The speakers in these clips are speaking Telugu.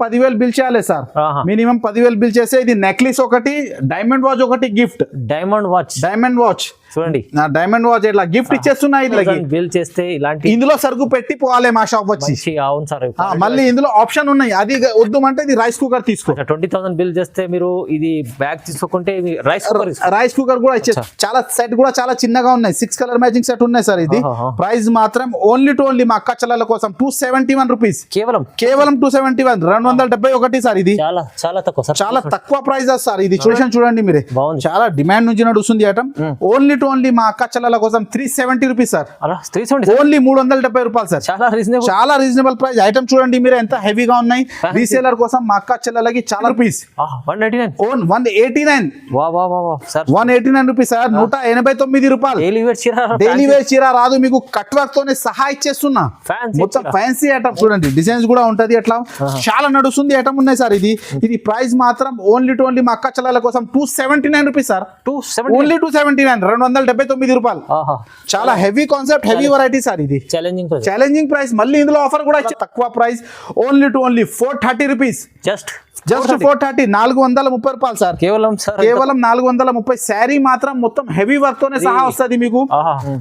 10,000 బిల్ చేయాలి సార్. మినిమం 10,000 బిల్ చేస్తే ఇది నెక్లెస్ ఒకటి, డైమండ్ వాచ్ ఒకటి గిఫ్ట్. డైమండ్ వాచ్ చూడండి, డైమండ్ వాచ్ ఇట్లా గిఫ్ట్ ఇచ్చేస్తున్నా. బిల్ చేస్తే ఇలాంటి ఇందులో సరుకు పెట్టి పోవాలి మా షాప్ వచ్చి. అవును సార్, మళ్ళీ ఇందులో ఆప్షన్ ఉన్నాయి. అది వద్దు అంటే ఇది రైస్ కుక్కర్ తీసుకో. 20,000 బిల్ చేస్తే మీరు ఇది బ్యాగ్ తీసుకోకుంటే రైస్ కుక్కర్ కూడా ఇచ్చేది. చాలా సెట్ కూడా చాలా చిన్నగా ఉన్నాయి. 6 కలర్ మ్యాచింగ్ సెట్ ఉన్నాయి సార్. ఇది ప్రైస్ మాత్రం ఓన్లీ మా అక్క చెల్లెల కోసం 271 రూపీస్. కేవలం 271, 271 సార్. ఇది చాలా తక్కువ సార్, చాలా తక్కువ ప్రైస్ సార్. ఇది చూడండి మీరే, చాలా డిమాండ్ నుంచి నడుస్తుంది ఐటమ్. ఓన్లీ మా అక్క చెల్లెల కోసం 370 రూపీస్ సార్. ఓన్లీ 370 రూపాయలు సార్. చాలా రీజనబుల్ ప్రైస్. ఐటమ్ చూడండి మీరు ఎంత హెవీగా ఉన్నాయి. రీసేలర్ కోసం మా అక్క చెల్లెలకి చాలా రూపీస్ 189 రూపీస్ సార్. 189 రూపాయలు. డైలీ వేర్ చీర రాదు మీకు, కట్ వర్క్ తోనే సహా ఇచ్చేస్తున్నా. మొత్తం ఫ్యాన్సీ ఐటమ్ చూడండి, డిజైన్స్ కూడా ఉంటది. అట్లా చాలా నడుస్తుంది ఐటమ్ ఉన్నాయి సార్. ఇది ప్రైస్ మాత్రం ఓన్లీ మా అక్క చెల్లెల కోసం 279 రూపీస్ సార్. ఓన్లీ 279, 279 రూపాయలు. చాలా heavy concept, heavy variety sir. ఇది ఛాలెంజింగ్ ప్రైస్. మళ్ళీ ఇందులో ఆఫర్ కూడా తక్కువ ప్రైస్. Only 430 rupees. జస్ట్ 430, 430 రూపాయలు సార్. కేవలం 430. శారీ మాత్రం మొత్తం హెవీ వర్క్ తోనే సహా వస్తుంది మీకు.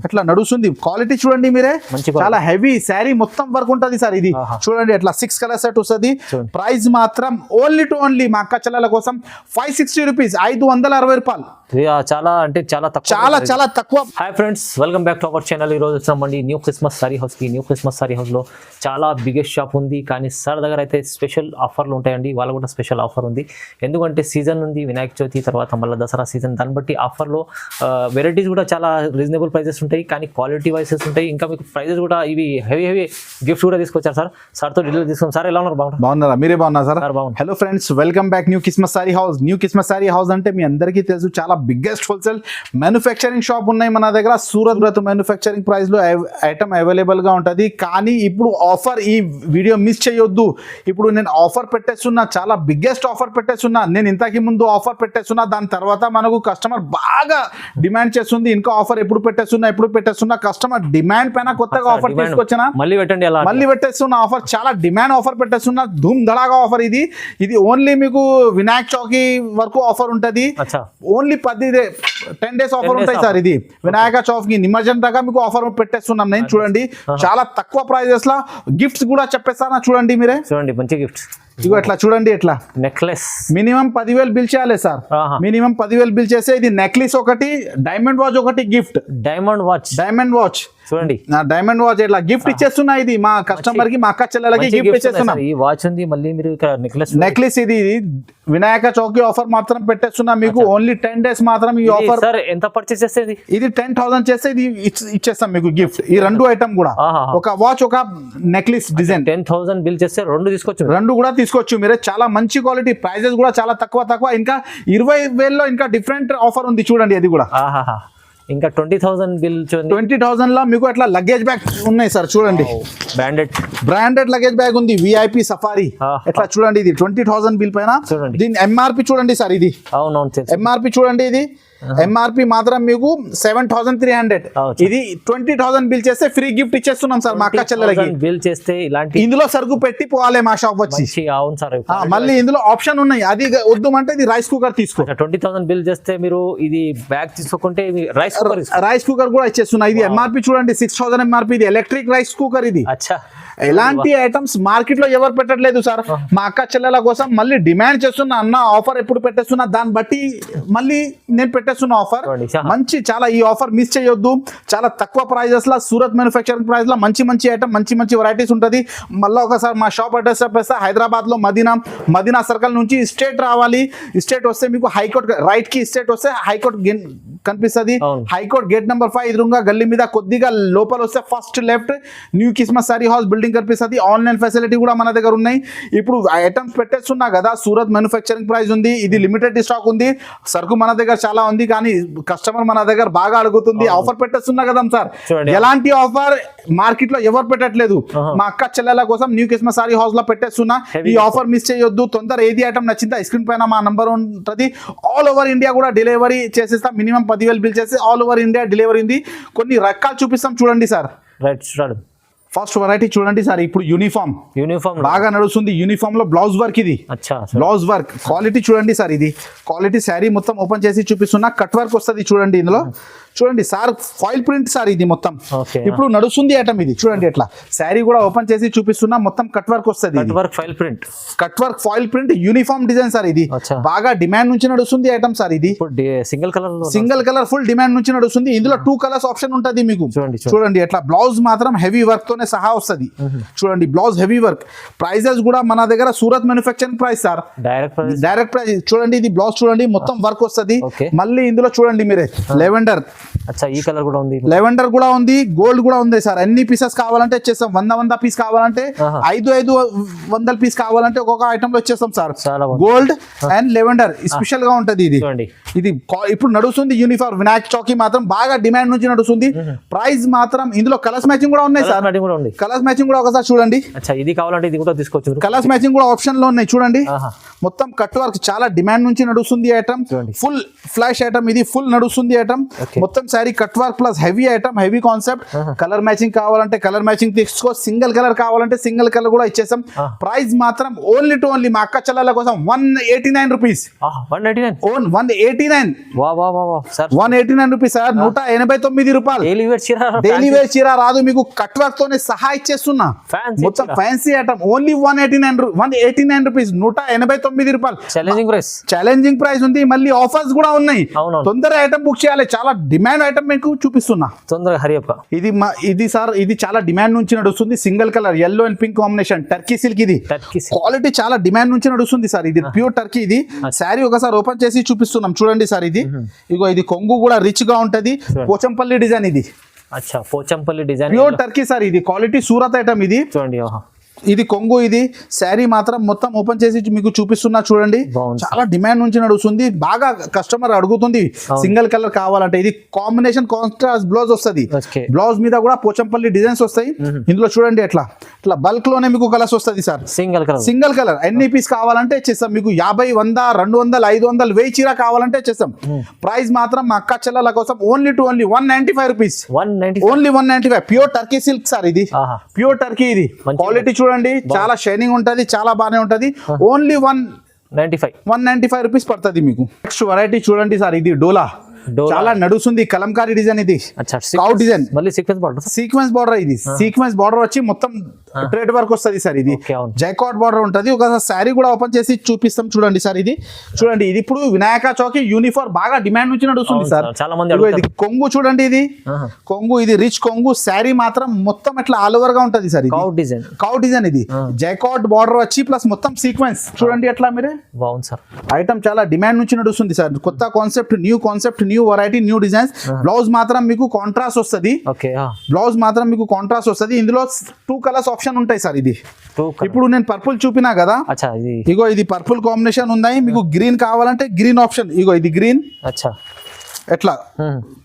అట్లా నడుస్తుంది. క్వాలిటీ చూడండి మీరే, చాలా హెవీ శారీ మొత్తం వర్క్ ఉంటది సార్. ఇది చూడండి అట్లా 6 కలర్ సెట్ వస్తుంది. ప్రైస్ మాత్రం ఓన్లీ మా అక్క చెల్లెల కోసం 560 రూపీస్, 560 రూపాయలు. చాలా తక్కువ. Hi friends, welcome back to our channel. ఈ రోజు వచ్చామండి న్యూ క్రిస్మస్ సారీ హౌస్ కి. న్యూ క్రిస్మస్ సారీ హౌస్ లో చాలా బిగ్గెస్ట్ షాప్ ఉంది, కానీ సార్ దగ్గర అయితే స్పెషల్ ఆఫర్లు ఉంటాయండి. వాళ్ళ కూడా స్పెషల్ ఆఫర్ ఉంది, ఎందుకంటే సీజన్ ఉంది, వినాయక చవితి తర్వాత మళ్ళీ దసరా సీజన్. దాన్ని బట్టి ఆఫర్లో వెరైటీస్ కూడా చాలా రీజనబుల్ ప్రైజెస్ ఉంటాయి, కానీ క్వాలిటీ వైసెస్ ఉంటాయి. ఇంకా మీకు ప్రైజెస్ కూడా ఇవి హెవీ గిఫ్ట్స్ కూడా తీసుకొచ్చారు సార్. సార్తో డీటెయిల్ తీసుకున్నాం. సార్ ఎలా ఉన్నారు? బాగున్నారా? మీరే బాగున్నారు sir? Hello friends, welcome back new Christmas sorry house. New Christmas sorry house అంటే మీ అందరికీ తెలుసు, చాలా బిగ్గెస్ట్ హోల్సేల్ మ్యానుఫ్యాక్చరింగ్ షాప్ ఉన్నాయి మన దగ్గర. సూరత్ బ్రత్ మ్యానుఫ్యాక్చరింగ్ ప్రైస్ లో ఐటమ్ అవైలబుల్ గా ఉంటుంది. కానీ ఇప్పుడు ఆఫర్, ఈ వీడియో మిస్ చేయొద్దు. ఇప్పుడు నేను ఆఫర్ పెట్టేస్తున్నా, చాలా బిగ్గెస్ట్ ఆఫర్ పెట్టేస్తున్నా. నేను ఇంతకి ముందు ఆఫర్ పెట్టేస్తున్నా, దాని తర్వాత మనకు కస్టమర్ బాగా డిమాండ్ చేస్తుంది. ఇంకా ఆఫర్ ఎప్పుడు పెట్టేస్తున్నా కస్టమర్ డిమాండ్ పైన కొత్తగా ఆఫర్ తీసుకొచ్చినా మళ్ళీ పెట్టేస్తున్నా. ఆఫర్ చాలా డిమాండ్ ఆఫర్ పెట్టేస్తున్నా, ధూమ్ ధడాగా ఆఫర్. ఇది ఓన్లీ మీకు వినాయక చౌకి వరకు ఆఫర్ ఉంటది. ఓన్లీ 10 డేస్ ఆఫర్ ఉంటాయి సార్. ఇది వినాయక చౌకి నిమజ్జనం దాకా మీకు ఆఫర్ పెట్టేస్తున్నాం. నేను చూడండి చాలా తక్కువ ప్రైజెస్ లా గిఫ్ట్స్ కూడా చెప్పేస్తానా. చూడండి మీరే, చూడండి మంచి గిఫ్ట్స్. ఇగో ఎట్లా చూడండి, ఎట్లా నెక్లెస్. మినిమం 10,000 బిల్ చేయాలి సార్. మినిమం 10,000 బిల్ చేస్తే ఇది నెక్లెస్ ఒకటి, డైమండ్ వాచ్ ఒకటి గిఫ్ట్. డైమండ్ వాచ్ చూడండి, డైమండ్ వాచ్ ఇట్లా గిఫ్ట్ ఇచ్చేస్తున్నా. ఇది మా కస్టమర్ కి, మా అక్క చెల్లెలకి గిఫ్ట్ ఇచ్చేస్తున్నా. ఈ వాచ్ ఉంది, మళ్ళీ మీరు నెక్లెస్. ఇది వినాయక చౌకి ఆఫర్ మాత్రం పెట్టేస్తున్నా మీకు. ఓన్లీ 10 డేస్ మాత్రం ఈ ఆఫర్. ఎంత పర్చేస్ చేస్తే ఇది 10,000 చేస్తే ఇది ఇచ్చేస్తాం మీకు గిఫ్ట్. ఈ రెండు ఐటమ్ కూడా, ఒక వాచ్ ఒక నెక్లెస్ డిజైన్. 10,000 బిల్ చేస్తే రెండు కూడా తీసుకోవచ్చు మీరే. చాలా మంచి క్వాలిటీ, ప్రైజెస్ కూడా చాలా తక్కువ. ఇంకా 20,000 లో ఇంకా డిఫరెంట్ ఆఫర్ ఉంది చూడండి. అది కూడా ఇంకా 20,000 బిల్. 20,000 లో మీకు అట్లా లగేజ్ బ్యాగ్ ఉన్నాయి సార్. చూడండి బ్రాండెడ్ లగేజ్ బ్యాగ్ ఉంది, విఐపి సఫారీ. ఎట్లా చూడండి, ఇది 20,000 బిల్ పైన. దీని ఎంఆర్పి చూడండి సార్. ఇది ఎంఆర్పి చూడండి. ఇది ఎంఆర్పి మాత్రం మీకు 7,300. ఇది 20,000 బిల్ చేస్తే ఫ్రీ గిఫ్ట్ ఇచ్చేస్తున్నాం సార్ మా అక్క చెల్లెలకి. బిల్ చేస్తే ఇలాంటి ఇందులో సరుకు పెట్టి పోవాలి మా షాప్ వచ్చి. అవును సార్, మళ్ళీ ఇందులో ఆప్షన్ ఉన్నాయి. అది వద్దు అంటే ఇది రైస్ కుక్కర్ తీసుకో. 20,000 బిల్ చేస్తే మీరు ఇది బ్యాగ్ తీసుకోకుంటే రైస్ కుక్కర్ కూడా ఇచ్చేస్తున్నా. ఇది ఎంఆర్పి చూడండి 6,000 ఎంఆర్పి. ఇది ఎలక్ట్రిక్ రైస్ కుక్కర్. ఇది ఎలాంటి ఐటమ్స్ మార్కెట్ లో ఎవరు పెట్టట్లేదు సార్. మా అక్క చెల్లెల కోసం మళ్ళీ డిమాండ్ చేస్తున్నా. అన్న ఆఫర్ ఎప్పుడు పెట్టేస్తున్నా, దాన్ని బట్టి మళ్ళీ నేను పెట్టేస్తున్నా ఆఫర్. మంచి చాలా, ఈ ఆఫర్ మిస్ చేయొద్దు. చాలా తక్కువ ప్రైజెస్ లా, సూరత్ మ్యానుఫ్యాక్చరింగ్ ప్రైస్ లో మంచి ఐటమ్, మంచి వెరైటీస్ ఉంటుంది. మళ్ళీ ఒకసారి మా షాప్ అడ్రస్ చెప్పేస్తా. హైదరాబాద్ లో మదీనా సర్కిల్ నుంచి స్ట్రేట్ రావాలి. స్ట్రేట్ వస్తే మీకు హైకోర్ట్, రైట్ కి స్ట్రేట్ వస్తే హైకోర్ట్ కనిపిస్తుంది. హైకోర్ట్ గేట్ నెంబర్ 5 ఎదురుగా గల్లీ మీద కొద్దిగా లోపల వస్తే first left new Christmas sorry house building కనిపిస్తుంది. ఆన్లైన్ ఫెసిలిటీ కూడా మన దగ్గర ఉన్నాయి. ఇప్పుడు ఐటమ్స్ పెట్టేస్తున్నా కదా, సూరత్ మ్యానుఫ్యాక్చరింగ్ ప్రైస్ ఉంది. ఇది లిమిటెడ్ స్టాక్ ఉంది. సరుకు మన దగ్గర చాలా ఉంది, కానీ కస్టమర్ మన దగ్గర బాగా అడుగుతుంది. ఆఫర్ పెట్టేస్తున్నా కదా సార్. ఎలాంటి ఆఫర్ మార్కెట్ లో ఎవరు పెట్టట్లేదు. మా అక్క చెల్లెల కోసం న్యూ క్రిస్మస్ సారీ హౌస్ లో పెట్టేస్తున్నా. ఈ ఆఫర్ మిస్ చేయొద్దు. తొందర ఏది ఐటమ్ నచ్చిందా స్క్రీన్ పైన మా నంబర్ ఉంటుంది. ఆల్ ఓవర్ ఇండియా కూడా డెలివరీ చేసేస్తాం. మినిమం 10,000 బిల్ చేస్తే ఆల్ ఓవర్ ఇండియా డెలివరీ ఉంది. కొన్ని రకాలు చూపిస్తాం చూడండి సార్. రైట్, ఫస్ట్ వెరైటీ చూడండి సార్, ఇప్పుడు యూనిఫామ్ బాగా నడుస్తుంది. యూనిఫామ్ లో బ్లౌజ్ వర్క్, ఇది బ్లౌజ్ వర్క్ క్వాలిటీ చూడండి సార్. ఇది క్వాలిటీ శారీ మొత్తం ఓపెన్ చేసి చూపిస్తున్నా. కట్ వర్క్ వస్తుంది చూడండి ఇందులో. చూడండి సార్, ఫాయిల్ ప్రింట్ సార్ ఇది మొత్తం. ఇప్పుడు నడుస్తుంది ఐటమ్ ఇది చూడండి. ఎట్లా శారీ కూడా ఓపెన్ చేసి చూపిస్తున్నా. మొత్తం కట్ వర్క్ వస్తుంది, cut work foil print uniform design sir. ఇది బాగా డిమాండ్ నుంచి నడుస్తుంది ఐటమ్ సార్. ఇది సింగిల్ కలర్ ఫుల్ డిమాండ్ నుంచి నడుస్తుంది. ఇందులో 2 కలర్స్ ఆప్షన్ ఉంటుంది మీకు. చూడండి ఎట్లా బ్లౌజ్ మాత్రం హెవీ వర్క్ తోనే సహా వస్తుంది. చూడండి బ్లౌజ్ హెవీ వర్క్. ప్రైజెస్ కూడా మన దగ్గర Surat manufacturing price sir, direct price. చూడండి ఇది బ్లౌజ్ చూడండి మొత్తం వర్క్ వస్తుంది. మళ్ళీ ఇందులో చూడండి మీరే లెవెండర్, ఈ కలర్ కూడా ఉంది, లెవెండర్ కూడా ఉంది, గోల్డ్ కూడా ఉంది సార్. ఎన్ని పీసెస్ కావాలంటే ఇచ్చేస్తాం. 100 పీస్ కావాలంటే 500 పీస్ కావాలంటే ఒక్కొక్క ఐటమ్ లో ఇచ్చేస్తాం sir. Gold and lavender special గా ఉంటది ఇది. ఇది ఇప్పుడు నడుస్తుంది యూనిఫామ్. వినాయక్ చౌకీ మాత్రం బాగా డిమాండ్ నుంచి నడుస్తుంది. ప్రైస్ మాత్రం ఇందులో కలర్స్ మ్యాచింగ్ కూడా ఉన్నాయి సార్. కలర్స్ మ్యాచింగ్ కూడా ఒకసారి చూడండి. ఇది కావాలంటే ఇది కూడా తీసుకోవచ్చు. కలర్స్ మ్యాచింగ్ కూడా ఆప్షన్ లో ఉన్నాయి చూడండి. మొత్తం కట్ వర్క్ చాలా డిమాండ్ నుంచి నడుస్తుంది ఐటమ్. ఫుల్ ఫ్లాష్ ఐటమ్, ఇది ఫుల్ నడుస్తుంది ఐటమ్. మొత్తం sorry cut work plus heavy item, heavy concept. Colour matching కావాలంటే కలర్ మ్యాచింగ్ తీసుకో, సింగిల్ కలర్ కావాలంటే సింగిల్ కలర్ కూడా ఇచ్చేసాం. ప్రైస్ మాత్రం ఓన్లీ టు ఓన్లీ మా అక్క చెల్లెల కోసం 189 రూపీస్. 189 rupees sir. 189 రూపాయలు. డైలీ వేర్ చీర రాదు మీకు, కట్ వర్క్ తోనే సహా ఇచ్చేస్తున్నా. మొత్తం ఫ్యాన్సీ ఐటమ్ ఓన్లీ 189 రూపీస్. 189 రూపాయలు ఛాలెంజింగ్ ప్రైస్ ఉంది. మళ్ళీ ఆఫర్స్ కూడా ఉన్నాయి. తొందరగా ఐటమ్ బుక్ చేయాలి. చాలా డిమాండ్ ఐటమ్ మీకు చూపిస్తున్నా తొందరగా హరియప్ప. ఇది సార్, ఇది చాలా డిమాండ్ నుంచి నడుస్తుంది. Single colour yellow and pink combination Turkey silk. ఇది క్వాలిటీ చాలా డిమాండ్ నుంచి నడుస్తుంది సార్. ఇది ప్యూర్ టర్కీ. ఇది శారీ ఒకసారి ఓపెన్ చేసి చూపిస్తున్నాం చూడండి సార్. ఇది ఇగో ఇది కొంగు కూడా రిచ్ గా ఉంటది. పోచంపల్లి డిజైన్. ఇది Pochampally design pure Turkey sir. ఇది క్వాలిటీ సూరత్ ఐటమ్. ఇది చూడండి, ఇది కొంగు. ఇది శారీ మాత్రం మొత్తం ఓపెన్ చేసి మీకు చూపిస్తున్నా చూడండి. చాలా డిమాండ్ నుంచి నడుస్తుంది. బాగా కస్టమర్ అడుగుతుంది సింగిల్ కలర్ కావాలంటే. ఇది కాంబినేషన్ కాంట్రాస్ట్ బ్లౌజ్ వస్తుంది. బ్లౌజ్ మీద కూడా పోచంపల్లి డిజైన్స్ వస్తాయి. ఇందులో చూడండి ఎట్లా ఇట్లా బల్క్ లోనే మీకు కలర్స్ వస్తుంది సార్. సింగిల్ కలర్ ఎన్ని పీస్ కావాలంటే ఇచ్చేస్తాం మీకు. 50, 100, 200, 500, 1000 చీర కావాలంటే ఇచ్చేస్తాం. ప్రైస్ మాత్రం మా అక్క చెల్లెల కోసం only to only 195 rupees. Only 195. Pure Turkey silk sir. ఇది ప్యూర్ టర్కీ. ఇది క్వాలిటీ చూడండి చాలా షైనింగ్ ఉంటది, చాలా బాగానే ఉంటది. ఓన్లీ 195 రూపీస్ పడుతుంది మీకు. నెక్స్ట్ వెరైటీ చూడండి సార్. ఇది డోలా చాలా నడుస్తుంది. కలంకారీ డిజైన్. ఇది స్కౌట్ డిజైన్, మళ్ళీ సీక్వెన్స్ బార్డర్. ఇది సీక్వెన్స్ బార్డర్ వచ్చి మొత్తం ట్రేడ్ వర్క్ వస్తుంది సార్. ఇది జైకాట్ బార్డర్ ఉంటది. ఒకసారి శారీ కూడా ఓపెన్ చేసి చూపిస్తాం చూడండి సార్. ఇది చూడండి, ఇది ఇప్పుడు వినాయక చౌకీ యూనిఫామ్ బాగా డిమాండ్ నుంచి నడుస్తుంది సార్. చాలా మంది ఇది కొంగు చూడండి. ఇది కొంగు, ఇది రిచ్ కొంగు. శారీ మాత్రం మొత్తం ఇట్లా ఆల్ ఓవర్ గా ఉంటది సార్. కౌట్ డిజైన్. ఇది జైకాట్ బార్డర్ వచ్చి ప్లస్ మొత్తం సీక్వెన్స్ చూడండి ఎట్లా మీరే. బాగుంది సార్. ఐటమ్ చాలా డిమాండ్ నుంచి నడుస్తుంది సార్. కొత్త concept, new variety, new designs. Blouse మాత్రం మీకు కాంట్రాస్ట్ వస్తుంది. బ్లౌజ్ మాత్రం మీకు కాంట్రాస్ట్ వస్తుంది. ఇందులో 2 కలర్స్ ఆప్షన్ ఉంటాయి సార్. ఇది ఇప్పుడు నేను పర్పుల్ చూపినా కదా. ఇగో ఇది పర్పుల్ కాంబినేషన్ ఉన్నాయి. మీకు గ్రీన్ కావాలంటే గ్రీన్ ఆప్షన్. ఇగో ఇది గ్రీన్. ఎట్లా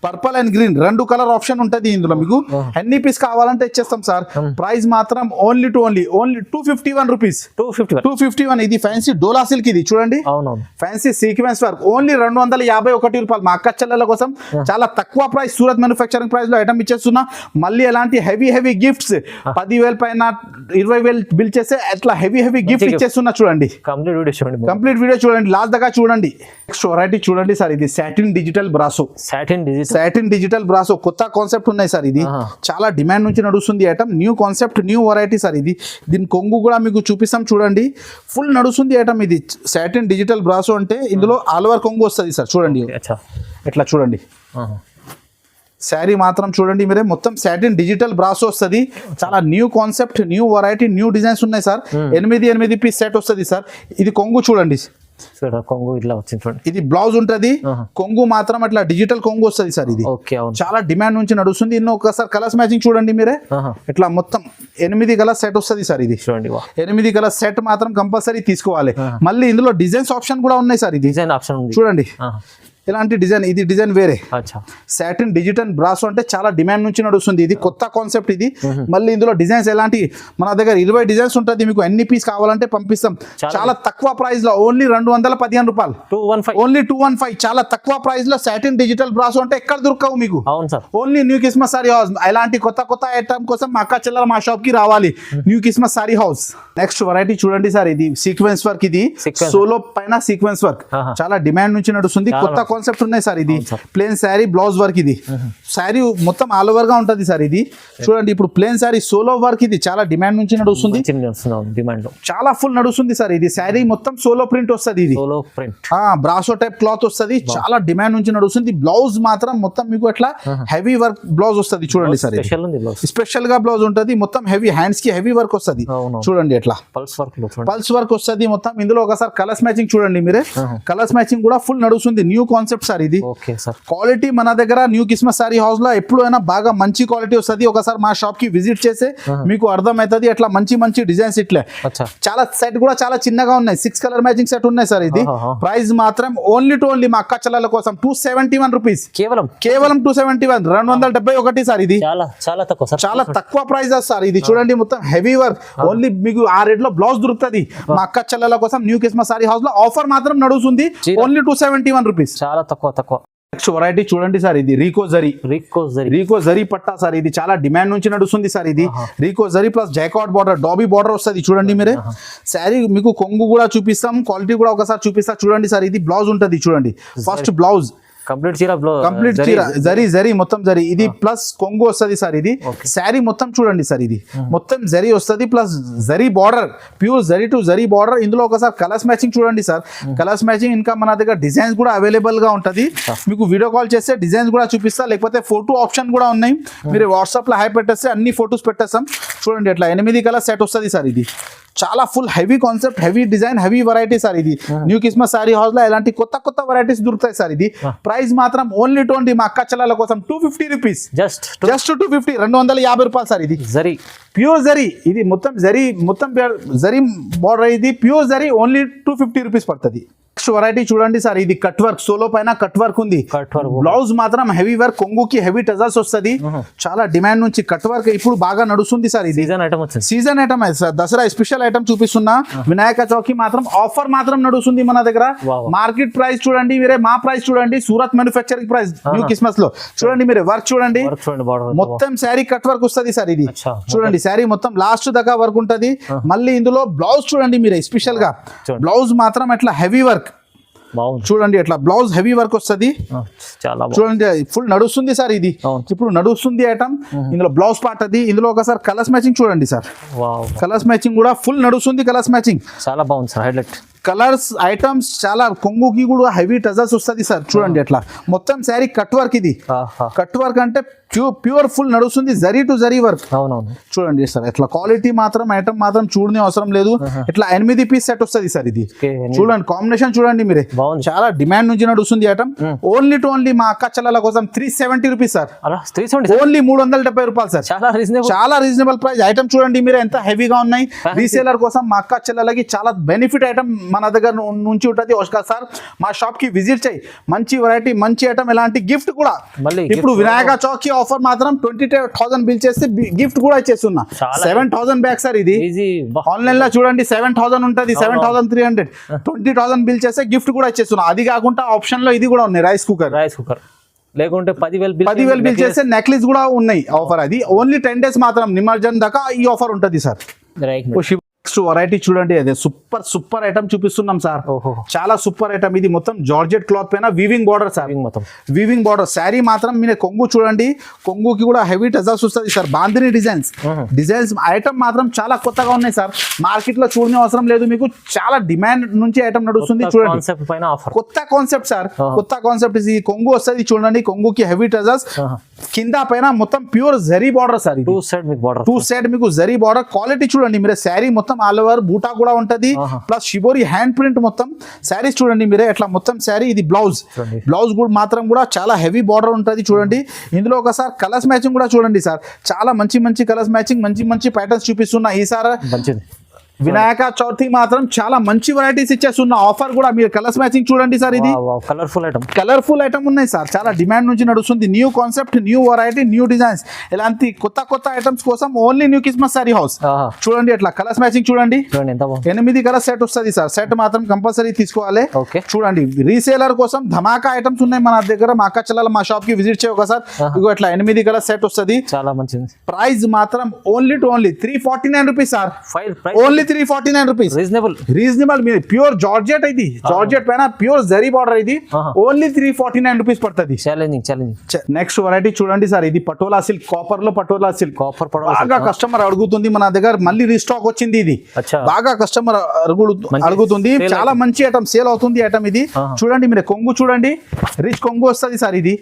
purple and green 2 colour option ఉంటది ఇందులో. మీకు ఎన్ని పీస్ కావాలంటే ఇచ్చేస్తాం సార్. ప్రైస్ మాత్రం ఓన్లీ టు ఓన్లీ 251 రూపీస్. 251. ఇది ఫ్యాన్సీ డోలా సిల్క్. ఇది చూడండి ఫ్యాన్సీ సీక్వెన్స్ వర్క్. ఓన్లీ 251 రూపాయలు. మా అక్క చెల్లెల కోసం చాలా తక్కువ ప్రైస్. సూరత్ మ్యానుఫ్యాక్చరింగ్ ప్రైస్ లో ఐటమ్ ఇచ్చేస్తున్నా. మళ్ళీ ఎలాంటి హెవీ గిఫ్ట్స్ 10,000 పైన 20,000 బిల్ చేస్తే అట్లా హెవీ గిఫ్ట్ ఇచ్చేస్తున్నా చూడండి. కంప్లీట్ వీడియో చూడండి, లాస్ట్ దాకా చూడండి. నెక్స్ట్ వెరైటీ చూడండి సార్. ఇది satin digital brasso. Satin digital brasso కొత్త కాన్సెప్ట్ ఉన్నాయి సార్. ఇది చాలా డిమాండ్ నుంచి నడుస్తుంది item. New concept, new variety sir. ఇది దీని కొంగు కూడా మీకు చూపిస్తాం చూడండి. ఫుల్ నడుస్తుంది ఐటమ్. ఇది సాటిన్ డిజిటల్ బ్రాసో అంటే ఇందులో ఆల్ ఓవర్ కొంగు వస్తుంది సార్. చూడండి ఎట్లా చూడండి. శారీ మాత్రం చూడండి మీరే మొత్తం సాటిన్ డిజిటల్ బ్రాసో వస్తుంది. చాలా new concept, new variety, new designs ఉన్నాయి సార్. 8 పీస్ సెట్ వస్తుంది సార్. ఇది కొంగు చూడండి. కొంగు ఇట్లా వచ్చింది చూడండి. ఇది బ్లౌజ్ ఉంటది. కొంగు మాత్రం అట్లా డిజిటల్ కొంగు వస్తుంది సార్. ఇది చాలా డిమాండ్ నుంచి నడుస్తుంది. ఇన్నో ఒకసారి కలర్స్ మ్యాచింగ్ చూడండి మీరే. ఇట్లా మొత్తం 8 కలర్ సెట్ వస్తుంది సార్. ఇది చూడండి 8 కలర్ సెట్ మాత్రం కంపల్సరీ తీసుకోవాలి. మళ్ళీ ఇందులో డిజైన్స్ ఆప్షన్ కూడా ఉన్నాయి సార్. ఇది డిజైన్ ఆప్షన్ చూడండి. ఇలాంటి డిజైన్, ఇది డిజైన్ వేరే. అచ్చా. సాటిన్ డిజిటల్ బ్రాసో అంటే చాలా డిమాండ్ నుంచి నడుస్తుంది. ఇది కొత్త కాన్సెప్ట్ ఇది. మళ్ళీ ఇందులో డిజైన్స్ ఎలాంటి, మన దగ్గర 20 డిజైన్స్ ఉంటుంది. మీకు ఎన్ని పీస్ కావాలంటే పంపిస్తాం. చాలా తక్కువ ప్రైస్ లో, ఓన్లీ 215 రూపాయలు, 215 ఓన్లీ 215. చాలా తక్కువ ప్రైస్ లో సాటిన్ డిజిటల్ బ్రాసో అంటే ఎక్కడ దొరకవు మీకు. అవును sir. Only new కిస్మస్ sorry house. ఇలాంటి కొత్త ఐటమ్ కోసం మా అక్క చెల్లెలు మా షాప్ కి రావాలి. New కిస్మస్ sorry house. Next variety చూడండి సార్, ఇది సీక్వెన్స్ వర్క్. ఇది సోలో పైన సీక్వెన్స్ వర్క్ చాలా డిమాండ్ నుంచి నడుస్తుంది. కొత్త కాన్సెప్ట్ ఉన్నాయి సార్. ఇది ప్లేన్ శారీ బ్లౌజ్ వర్క్. ఇది శారీ మొత్తం ఆల్ ఓవర్ గా ఉంటది సార్. ఇది చూడండి, ఇప్పుడు ప్లేన్ శారీ సోలో వర్క్. ఇది చాలా డిమాండ్ నుంచి నడుస్తుంది. డిమాండ్ చాలా ఫుల్ నడుస్తుంది సార్. ఇది శారీ మొత్తం సోలో ప్రింట్ వస్తుంది. ఇది solo print, brasso type cloth వస్తుంది. చాలా డిమాండ్ నుంచి నడుస్తుంది. బ్లౌజ్ మాత్రం మొత్తం మీకు అట్లా హెవీ వర్క్ బ్లౌజ్ వస్తుంది. చూడండి సార్, స్పెషల్ గా బ్లౌజ్ ఉంటది. మొత్తం హెవీ హ్యాండ్స్ కి హెవీ వర్క్ వస్తుంది. చూడండి ఎట్లా పల్స్ వర్క్ వస్తుంది మొత్తం. ఇందులో ఒకసారి కలర్స్ మ్యాచింగ్ చూడండి మీరే. కలర్స్ మ్యాచింగ్ కూడా ఫుల్ నడుస్తుంది. న్యూ కాన్సెప్ట్ సార్ ఇది. క్వాలిటీ మన దగ్గర న్యూ కిస్మస్ సారీ హౌస్ లో ఎప్పుడైనా బాగా మంచి క్వాలిటీ వస్తుంది. ఒకసారి మా షాప్ కి విజిట్ చేస్తే మీకు అర్థమవుతుంది. అట్లా మంచి డిజైన్స్ ఇట్లే. చాలా సెట్ కూడా చాలా చిన్నగా ఉన్నాయి. 6 కలర్ మ్యాచింగ్ సెట్ ఉన్నాయి సార్. ఇది ప్రైస్ మాత్రం ఓన్లీ మా అక్క చెల్లెల కోసం 271 రూపీస్. కేవలం 271, 271 సార్. ఇది చాలా తక్కువ ప్రైస్ సార్. ఇది చూడండి మొత్తం హెవీ వర్క్. ఓన్లీ మీకు ఆ రేట్ లో బ్లౌజ్ దొరుకుతుంది. మా అక్క చెల్లెల కోసం న్యూ కిస్మస్ సారీ హౌస్ లో ఆఫర్ మాత్రం నడుస్తుంది. Only 271 rupees. చాలా తక్కువ. నెక్స్ట్ వెరైటీ చూడండి సార్, ఇది రీకో జరీ పట్టా సార్. ఇది చాలా డిమాండ్ నుంచి నడుస్తుంది సార్. ఇది రీకో జరీ ప్లస్ జైకాట్ బార్డర్, డాబీ బార్డర్ వస్తుంది. చూడండి మీరే. శారీ మీకు కొంగు కూడా చూపిస్తాం, క్వాలిటీ కూడా ఒకసారి చూపిస్తా. చూడండి సార్, ఇది బ్లౌజ్ ఉంటుంది. చూడండి ఫస్ట్ బ్లౌజ్ కంప్లీట్ చీర జరీ మొత్తం జరీ. ఇది ప్లస్ కొంగు వస్తుంది సార్. ఇది శారీ మొత్తం చూడండి సార్. ఇది మొత్తం జరీ వస్తుంది plus zari border, pure zari to zari border. ఇందులో ఒకసారి కలర్స్ మ్యాచింగ్ చూడండి సార్. కలర్స్ మ్యాచింగ్ ఇంకా మన దగ్గర డిజైన్స్ కూడా అవైలబుల్ గా ఉంటది. మీకు వీడియో కాల్ చేస్తే డిజైన్స్ కూడా చూపిస్తా, లేకపోతే ఫోటో ఆప్షన్ కూడా ఉన్నాయి. మీరు వాట్సాప్ లో హై పెట్టేస్తే అన్ని ఫొటోస్ పెట్టేస్తాం. చూడండి ఎట్లా 8 కలర్ సెట్ వస్తుంది సార్. ఇది చాలా full heavy concept, heavy design, heavy variety sir. ఇది న్యూ కిస్మస్ సారీ హౌస్ లో ఇలాంటి కొత్త వెరైటీస్ దొరుకుతాయి సార్. ఇది ప్రైస్ మాత్రం ఓన్లీ 20 మా అక్క చెల్లెల కోసం 250 రూపీస్. జస్ట్ 250, 250 రూపాయలు సార్. ఇది జరీ, ప్యూర్ జరీ. ఇది మొత్తం జరీ, మొత్తం జరీ బార్డర్. ఇది ప్యూర్ జరీ. ఓన్లీ 250 రూపీస్ పడుతుంది. నెక్స్ట్ వెరైటీ చూడండి సార్, ఇది కట్ వర్క్, సోలో పైన కట్ వర్క్ ఉంది. బ్లౌజ్ మాత్రం హెవీ వర్క్, కొంగుకి హెవీ టజల్స్ వస్తుంది. చాలా డిమాండ్ నుంచి కట్ వర్క్ ఇప్పుడు బాగా నడుస్తుంది సార్. ఇది season item sir. Dasara special item చూపిస్తున్నా. వినాయక చౌకి మాత్రం ఆఫర్ మాత్రం నడుస్తుంది మన దగ్గర. మార్కెట్ ప్రైస్ చూడండి మీరే, మా ప్రైస్ చూడండి. సూరత్ మ్యానుఫ్యాక్చరింగ్ ప్రైస్ న్యూ కిస్మస్ లో చూడండి మీరే. వర్క్ చూడండి, మొత్తం శారీ కట్ వర్క్ వస్తుంది సార్. ఇది చూడండి శారీ మొత్తం లాస్ట్ దాకా వర్క్ ఉంటది. మళ్ళీ ఇందులో బ్లౌజ్ చూడండి మీరే. స్పెషల్ గా బ్లౌజ్ మాత్రం అట్లా హెవీ వర్క్ చూడండి. అట్లా బ్లౌజ్ హెవీ వర్క్ వస్తుంది. చూడండి ఫుల్ నడుస్తుంది సార్. ఇది ఇప్పుడు నడుస్తుంది ఐటమ్. ఇందులో బ్లౌజ్ పార్ట్ అది. ఇందులో ఒకసారి కలర్స్ మ్యాచింగ్ చూడండి సార్. కలర్స్ మ్యాచింగ్ కూడా ఫుల్ నడుస్తుంది. కలర్స్ మ్యాచింగ్ చాలా బాగుంది సార్. హైలైట్ కలర్స్ ఐటమ్స్ చాలా. కొంగుకి కూడా హెవీ టజల్స్ వస్తుంది సార్. చూడండి ఎట్లా మొత్తం శారీ కట్ వర్క్. ఇది కట్ వర్క్ అంటే ప్యూర్ ఫుల్ నడుస్తుంది. Zari to zari work. చూడండి సార్ ఎట్లా క్వాలిటీ మాత్రం ఐటమ్ మాత్రం చూడని అవసరం లేదు. ఇట్లా 8 పీస్ సెట్ వస్తుంది సార్. ఇది చూడండి కాంబినేషన్ చూడండి మీరే. చాలా డిమాండ్ నుంచి నడుస్తుంది ఐటమ్. ఓన్లీ మా అక్క చెల్లెల కోసం 370 రూపీస్ సార్. ఓన్లీ 370 రూపాయలు సార్. చాలా రీజనబుల్ ప్రైస్. ఐటమ్ చూడండి మీరే ఎంత హెవీగా ఉన్నాయి. రీసేలర్ కోసం మా అక్క చెల్లెలకి చాలా బెనిఫిట్ ఐటమ్ మన దగ్గర నుంచి ఉంటుంది. సార్ మా షాప్ కి విజిట్ చేయి. మంచి వెరైటీ, మంచి ఐటమ్, ఎలాంటి గిఫ్ట్ కూడా. ఇప్పుడు వినాయక చౌక్ ఆఫర్ మాత్రం 20,000 బిల్ చేస్తే గిఫ్ట్ కూడా ఇచ్చేస్తున్నా. 7,000 బ్యాక్ సార్. ఇది ఆన్లైన్ లో చూడండి 7,000 ఉంటుంది, 7,300. 20,000 బిల్ చేస్తే గిఫ్ట్ కూడా ఇచ్చేస్తున్నా. అది కాకుండా ఆప్షన్ లో ఇది కూడా ఉన్నాయి, రైస్ కుక్కర్. లేకుంటే 10,000 బిల్ చేస్తే నెక్లెస్ కూడా ఉన్నాయి ఆఫర్. అది ఓన్లీ 10 days మాత్రం, నిమజ్జనం దాకా ఈ ఆఫర్ ఉంటుంది సార్. నెక్స్ట్ వెరైటీ చూడండి, అదే సూపర్ ఐటమ్ చూపిస్తున్నాం సార్. చాలా సూపర్ ఐటమ్. ఇది మొత్తం జార్జెట్ క్లాత్ పైన weaving border sir. Weaving border sari మాత్రం మీరు కొంగు చూడండి. కొంగుకి కూడా హెవీ టజల్స్ వస్తుంది సార్. బాందిని డిజైన్స్ ఐటమ్ మాత్రం చాలా కొత్తగా ఉన్నాయి సార్. మార్కెట్ లో చూడని అవసరం లేదు మీకు. చాలా డిమాండ్ నుంచి ఐటమ్ నడుస్తుంది. చూడండి కొత్త కాన్సెప్ట్ సార్. కొత్త కాన్సెప్ట్. ఇది కొంగు వస్తుంది చూడండి. కొంగుకి హెవీ టజల్స్, కింద పైన మొత్తం pure zari border sir. Two side మీకు జరీ బార్డర్. క్వాలిటీ చూడండి మీరే. శారీ మొత్తం ఆల్ ఓవర్ బూటా కూడా ఉంటది. ప్లస్ షిబోరి హ్యాండ్ ప్రింట్ మొత్తం శారీస్ చూడండి మీరే. ఎట్లా మొత్తం శారీ. ఇది బ్లౌజ్ కూడా మాత్రం కూడా చాలా హెవీ బార్డర్ ఉంటది. చూడండి ఇందులో ఒకసారి కలర్స్ మ్యాచింగ్ కూడా చూడండి సార్. చాలా మంచి కలర్స్ మ్యాచింగ్, మంచి ప్యాటర్న్స్ చూపిస్తున్నా ఈసారి. వినాయక చవితి మాత్రం చాలా మంచి వెరైటీస్ ఇచ్చేస్తున్న ఆఫర్ కూడా మీరు కలర్స్ మ్యాచింగ్ చూడండి సార్ ఇది కలర్ఫుల్ ఐటమ్ కలర్ఫుల్ ఐటమ్ ఉన్నాయి సార్ చాలా డిమాండ్ నుంచి నడుస్తుంది new concept new variety new designs ఇలాంటి కొత్త ఐటమ్స్ కోసం ఓన్లీ న్యూ కిస్మస్ సారీ హౌస్ చూడండి అట్లా కలర్స్ మ్యాచింగ్ చూడండి ఎంత బాగుంది 8 కలర్ సెట్ వస్తుంది సార్ సెట్ మాత్రం కంపల్సరీ తీసుకోవాలి ఓకే చూడండి రీసేలర్ కోసం ధమాకా ఐటమ్స్ ఉన్నాయి మన దగ్గర మా అక్క చెల్లెలు మా షాప్ కి విజిట్ చేయవు సార్ ఇగో ఇట్లా 8 కలర్ సెట్ వస్తుంది చాలా మంచిది ప్రైస్ మాత్రం only 349 rupees sir price only 349 rupees reasonable మీరు ప్యూర్ జార్జెట్ ఇది జార్జెట్ పైన ప్యూర్ జరీ బార్డర్ ఇది ఓన్లీ 349 రూపీస్ పడుతుంది ఛాలెంజింగ్ నెక్స్ట్ వెరైటీ చూడండి సార్ ఇది పటోలా సిల్క్ కాపర్ లో పటోలా సిల్క్ బాగా కస్టమర్ అడుగుతుంది మన దగ్గర మళ్ళీ రీస్టాక్ వచ్చింది ఇది బాగా కస్టమర్ అడుగుతుంది చాలా మంచి ఐటమ్ సేల్ అవుతుంది ఐటమ్ ఇది చూడండి మీరు కొంగు చూడండి రిచ్ కొంగు వస్తుంది సార్ ఇది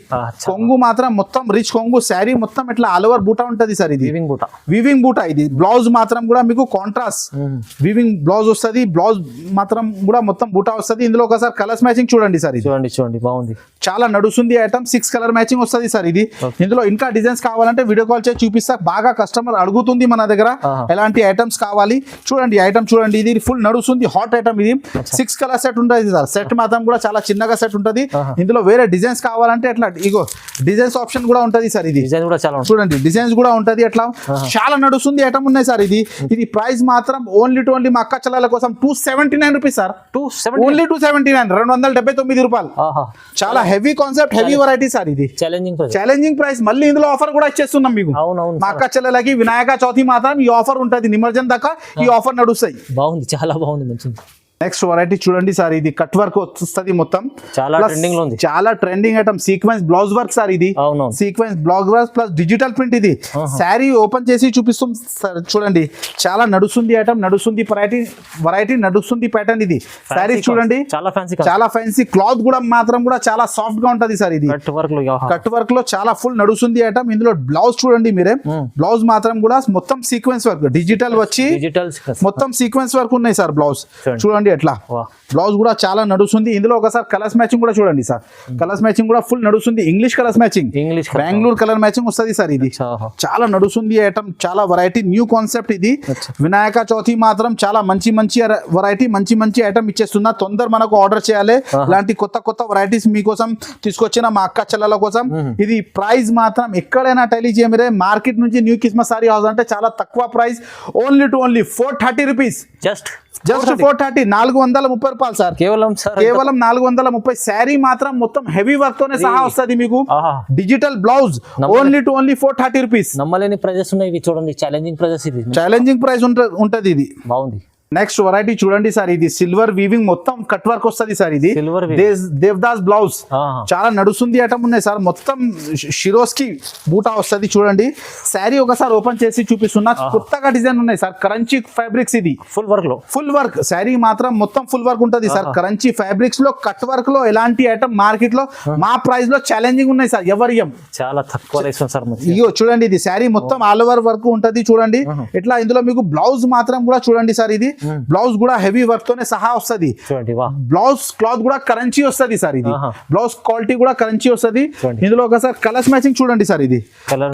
కొంగు మాత్రం మొత్తం రిచ్ కొంగు శారీ మొత్తం ఇట్లా ఆల్ ఓవర్ బూటా ఉంటది సార్ ఇది వివింగ్ బూటా ఇది బ్లౌజ్ మాత్రం కూడా మీకు కాంట్రాస్ట్ వివింగ్ బ్లౌజ్ వస్తుంది బ్లౌజ్ మాత్రం కూడా మొత్తం బూటా వస్తుంది ఇందులో ఒకసారి కలర్స్ మ్యాచింగ్ చూడండి సార్ ఇది చూడండి బాగుంది చాలా నడుస్తుంది ఐటమ్ 6 కలర్ మ్యాచింగ్ వస్తుంది సార్ ఇది ఇందులో ఇంకా డిజైన్స్ కావాలంటే వీడియో కాల్ చేసి చూపిస్తా బాగా కస్టమర్ అడుగుతుంది మన దగ్గర ఎలాంటి ఐటమ్స్ కావాలి చూడండి ఐటమ్ చూడండి ఇది ఫుల్ నడుస్తుంది హాట్ ఐటమ్ ఇది 6 కలర్ సెట్ ఉంటుంది సార్ సెట్ మాత్రం కూడా చాలా చిన్నగా సెట్ ఉంటుంది ఇందులో వేరే డిజైన్స్ కావాలంటే అట్లా ఇగో డిజైన్స్ ఆప్షన్ కూడా ఉంటది సార్ ఇది చూడండి డిజైన్స్ కూడా ఉంటది అట్లా చాలా నడుస్తుంది ఐటమ్ ఉన్నాయి సార్ ఇది ప్రైస్ మాత్రం ఓన్లీ మా అక్క చెల్లెల కోసం 279 రూపీస్ సార్ ఓన్లీ 279 279 రూపాయలు చాలా heavy concept heavy variety sir ఇది ఛాలెంజింగ్ ప్రైస్ మళ్ళీ ఇందులో ఆఫర్ కూడా ఇచ్చేస్తున్నాం మీకు మా అక్క చెల్లెలకి వినాయక చవితి మాత్రం ఈ ఆఫర్ ఉంటది నిమజ్జనం దాకా ఈ ఆఫర్ నడుస్తాయి బాగుంది చాలా బాగుంది మంచిది నెక్స్ట్ వెరైటీ చూడండి సార్ ఇది కట్ వర్క్ వస్తుంది మొత్తం చాలా ట్రెండింగ్ లో ఉంది చాలా trending item sequence blouse work sir ఇది sequence blouse work plus digital print ఇది శారీ ఓపెన్ చేసి చూపిస్తుంది సార్ చూడండి చాలా నడుస్తుంది ఐటమ్ నడుస్తుంది వెరైటీ నడుస్తుంది ప్యాటర్న్ ఇది శారీ చూడండి చాలా ఫ్యాన్సీ క్లాత్ కూడా మాత్రం కూడా చాలా సాఫ్ట్ గా ఉంటది సార్ ఇది కట్ వర్క్ లో చాలా ఫుల్ నడుస్తుంది ఐటమ్ ఇందులో బ్లౌజ్ చూడండి మీరే బ్లౌజ్ మాత్రం కూడా మొత్తం సీక్వెన్స్ వర్క్ డిజిటల్ వచ్చి మొత్తం సీక్వెన్స్ వర్క్ ఉన్నాయి సార్ బ్లౌజ్ చూడండి ఎట్లా బ్లౌజ్ కూడా చాలా నడుస్తుంది ఇందులో ఒకసారి కలర్స్ మ్యాచింగ్ కూడా చూడండి సార్ కలర్స్ మ్యాచింగ్ కూడా ఫుల్ నడుస్తుంది English colours matching Bengaluru colour matching వస్తుంది సార్ ఇది చాలా నడుస్తుంది ఐటమ్ చాలా వెరైటీ న్యూ కాన్సెప్ట్ ఇది వినాయక చవితి మాత్రం చాలా మంచి వెరైటీ మంచి ఐటమ్ ఇచ్చేస్తున్నా తొందర మనకు ఆర్డర్ చేయాలి ఇలాంటి కొత్త వెరైటీస్ మీకోసం తీసుకొచ్చిన మా అక్క చెల్లెల కోసం ఇది ప్రైస్ మాత్రం ఎక్కడైనా టైలీ చేయమరే మార్కెట్ నుంచి న్యూ కిస్మస్ సారీ హౌస్ అంటే చాలా తక్కువ ప్రైస్ ఓన్లీ 430 రూపీస్ జస్ట్ 430 430 రూపాయలు సార్ కేవలం 430 శారీ మాత్రం మొత్తం హెవీ వర్క్ తోనే సహా వస్తుంది మీకు డిజిటల్ బ్లౌజ్ ఓన్లీ 430 రూపీస్ నమ్మలేని ప్రైజెస్ ఉన్నాయి ఇవి చూడండి ఛాలెంజింగ్ ప్రైస్ ఉంటది ఇది బాగుంది నెక్స్ట్ వెరైటీ చూడండి సార్ ఇది సిల్వర్ వీవింగ్ మొత్తం కట్ వర్క్ వస్తుంది సార్ ఇది దేవదాస్ బ్లౌజ్ చాలా నడుస్తుంది ఐటమ్ ఉన్నాయి సార్ మొత్తం షిరోస్ కి బూటా వస్తుంది చూడండి శారీ ఒకసారి ఓపెన్ చేసి చూపిస్తున్నా కొత్తగా డిజైన్ ఉన్నాయి సార్ కరంచీ ఫ్యాబ్రిక్స్ ఇది ఫుల్ వర్క్ శారీ మాత్రం మొత్తం ఫుల్ వర్క్ ఉంటుంది సార్ కరంచీ ఫ్యాబ్రిక్స్ లో కట్ వర్క్ లో ఎలాంటి ఐటమ్ మార్కెట్ లో మా ప్రైస్ లో ఛాలెంజింగ్ ఉన్నాయి సార్ ఎవరియం చాలా తక్కువ సార్ ఇగో చూడండి ఇది శారీ మొత్తం ఆల్ ఓవర్ వర్క్ ఉంటది చూడండి ఇట్లా ఇందులో మీకు బ్లౌజ్ మాత్రం కూడా చూడండి సార్ ఇది బ్లౌజ్ కూడా హెవీ వర్క్ తోనే సహా వస్తుంది బ్లౌజ్ క్లాత్ కూడా కరెన్సీ వస్తుంది సార్ ఇది బ్లౌజ్ క్వాలిటీ కూడా కరెన్సీ వస్తుంది ఇందులో ఒకసారి కలర్స్ మ్యాచింగ్ చూడండి సార్ ఇది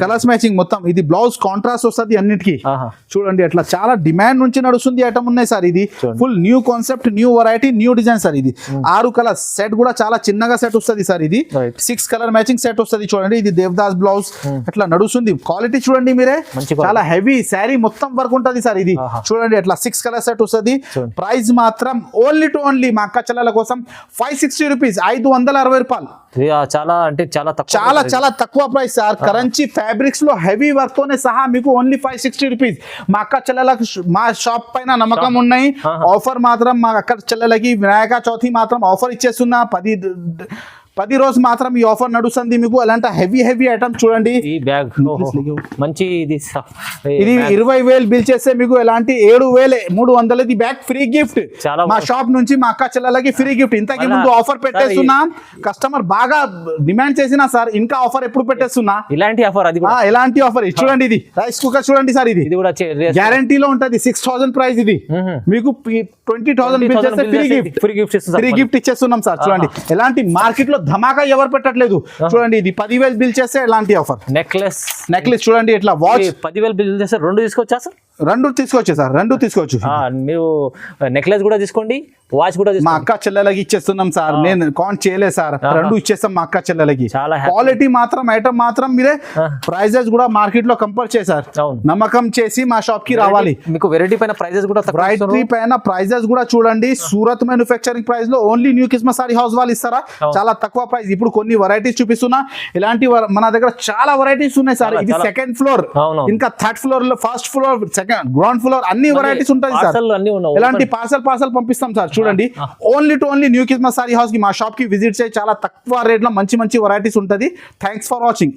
కలర్స్ మ్యాచింగ్ మొత్తం ఇది బ్లౌజ్ కాంట్రాస్ట్ వస్తుంది అన్నిటికీ చూడండి అట్లా చాలా డిమాండ్ నుంచి నడుస్తుంది ఐటమ్ ఉన్నాయి సార్ ఇది full new concept new variety new design sir ఇది 6 కలర్ సెట్ కూడా చాలా చిన్నగా సెట్ వస్తుంది సార్ ఇది 6 కలర్ మ్యాచింగ్ సెట్ వస్తుంది చూడండి ఇది దేవదాస్ బ్లౌజ్ అట్లా నడుస్తుంది క్వాలిటీ చూడండి మీరే చాలా హెవీ శారీ మొత్తం వర్క్ ఉంటుంది సార్ ఇది చూడండి అట్లా 6 కలర్ సెట్ వస్తుంది ప్రైస్ మాత్రం ఓన్లీ మా అక్క చెల్లెల కోసం 560 రూపీస్ 560 రూపాయలు చాలా అంటే చాలా తక్కువ ప్రైస్ సార్ కరంచీ ఫ్యాబ్రిక్స్ లో హెవీ వర్క్ తోనే సహా మీకు ఓన్లీ 560 రూపీస్ మా అక్క చెల్లెలకు మా షాప్ పైన నమ్మకం ఉన్నాయి ఆఫర్ మాత్రం మా అక్క చెల్లెలకి వినాయక చవితి మాత్రం ఆఫర్ ఇచ్చేస్తున్నా 10 రోజు మాత్రం ఈ ఆఫర్ నడుస్తుంది మీకు అలాంటి హెవీ ఐటమ్ చూడండి ఈ బ్యాగ్ మంచి ఇది 20,000 బిల్ చేస్తే మీకు ఎలాంటి 7,300 బ్యాగ్ ఫ్రీ గిఫ్ట్ మా షాప్ నుంచి మా అక్క చెల్లెలకి ఫ్రీ గిఫ్ట్ ఇంతకి ముందు ఆఫర్ పెట్టేస్తున్నా కస్టమర్ బాగా డిమాండ్ చేసినా సార్ ఇంకా ఆఫర్ ఎప్పుడు పెట్టేస్తున్నా ఇలాంటి ఆఫర్ ఎలాంటి ఆఫర్ చూడండి ఇది రైస్ కుక్కర్ చూడండి సార్ ఇది కూడా గ్యారంటీలో ఉంటది 6,000 ప్రైస్ ఇది మీకు 20,000 బిల్ చేస్తే ఫ్రీ గిఫ్ట్ ఇచ్చేస్తున్నాం సార్ చూడండి ఎలాంటి మార్కెట్ లో ధమాకా ఎవరు పెట్టట్లేదు చూడండి ఇది 10,000 బిల్ చేస్తే ఎలాంటి ఆఫర్ నెక్లెస్ చూడండి ఇట్లా వాచ్ 10,000 బిల్ చేస్తే 2 తీసుకోవచ్చా సార్ రెండు తీసుకోవచ్చు సార్, రెండు తీసుకోవచ్చు. మీరు నెక్లెస్ కూడా తీసుకోండి, వాచ్ కూడా మా తీసుకోండి. అక్క చెల్లెలకి ఇచ్చేస్తున్నాం సార్, నేను కాంట్ చేయలేదు సార్, రెండు ఇచ్చేస్తాం మా అక్క చెల్లెలకి. చాలా happy. క్వాలిటీ మాత్రం ఐటమ్ మాత్రం మీరే ప్రైజెస్ కూడా మార్కెట్ లో కంపేర్ చేశారు, అవును. నమ్మకం చేసి మా షాప్ కి రావాలి. మీకు వెరైటీ పైన ప్రైజెస్ కూడా తక్కువ బ్రైట్రీ పైన ప్రైజెస్ కూడా చూడండి, సూరత్ మ్యానుఫ్యాక్చరింగ్ ప్రైస్ లో only new Kismat sari house వాళ్ళు ఇస్తారా, చాలా తక్కువ ప్రైస్. ఇప్పుడు కొన్ని వెరైటీస్ చూపిస్తున్నా, ఇలాంటి మన దగ్గర చాలా వెరైటీస్ ఉన్నాయి సార్. ఇది సెకండ్ ఫ్లోర్, అవును. ఇంకా థర్డ్ ఫ్లోర్ లో, first floor, second ground floor అన్ని వెరైటీస్ ఉంటాయి సార్. పార్సల్ అన్ని ఉన్నాయి. ఇలాంటి పార్సల్ పంపిస్తాం సార్. చూడండి, only to only new Kismat sari house కి మా షాప్ కి విజిట్ చేసి చాలా తక్కువ రేట్ లో మంచి మంచి వెరైటీస్ ఉంటది. Thanks for watching.